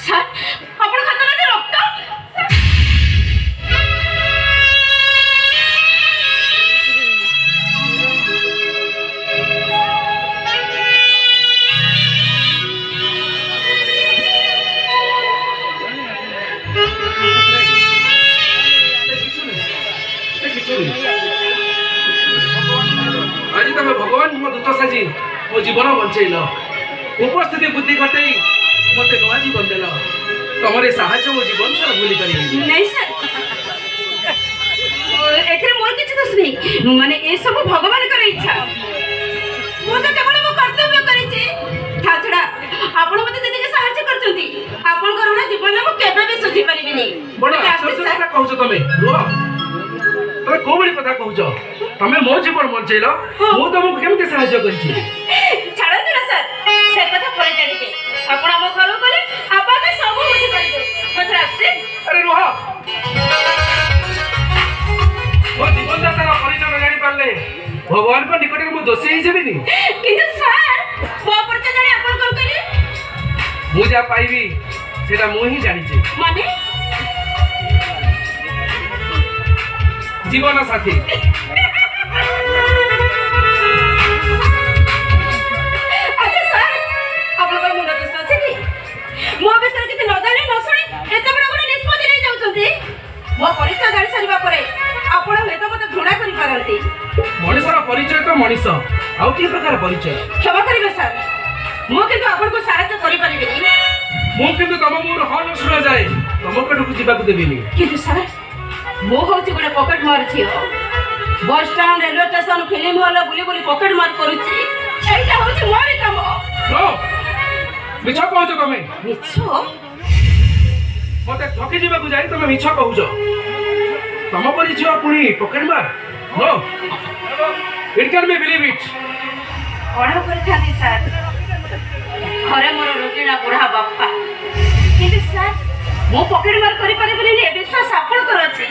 Sir ଆପଣଙ୍କ ହାତରେ ରକ୍ତ। आज तुम भगवान मो दूत साजी मो जीवन बंचेल उपस्थिति बुद्धि घटई मत नुआ जीवन देल तुम साहय मो जीवन सारा भूली पारि नहीं सर एथे मोर किछ दोष नहीं माने ए सब भगवान कर इच्छा मो तो केवल मो कर्तव्य करी छी थाछड़ा आपण मते जदी के सहायता करचंती आपण करूना जीवन मो केबे भी सुझी परिबिनी बड़ा आश्चर्य कथा कहउछ तमे रुह तमे कोबडी कथा कहउछ तमे मो जीवन बंचेल मो तुमको केमते सहायता करछि छाड़ंतु ना सर से कथा परे जानिबे आपण हम घर गले आपा के सब बुझी परिबे मत रास्ते अरे रुह मो जीवन दाता परिचय जानि पारले भगवान को निकट में दोषी ही जेबिनी किंतु सर मो परिचय जानि आपण कोन करी मु जा पाइबी सेटा मु ही जानि छी माने जीवन साथी अच्छा सर आपण को मुंड तो सोचे की मो विषय किते न जानि न सुनी एते बड़ बड़ निष्पत्ति नै जाउछंती मो परिचय जानि सरिबा परे आपण हेतो मते घृणा करि पारंती मनुष्यर परिचय तो मनुष्य आउ की प्रकार परिचय क्षमा करिवे सर मो किंतु आपण को सहायता करि परिबेनी मु किंतु तम मोर हल सुना जाए तम कटकु जीवा को देबिनी किंतु सर मो होची गोटे पॉकेट मार छियो bus stand railway station film hall बुली बुली पॉकेट मार करूची एटा होची मोर काम नो मिछ कहउछ तमे मिछो मते ठकी जीवा को जाई तमे मिछ कहउछ तम परिचय पुनी पॉकेट मार no it can be believe it पढ़ा करथाती सर घरे मोर रोगिणा बुढ़ा बापा किंतु सर मो पॉकेट मार करि परिबेनी विश्वास आपण कर अछि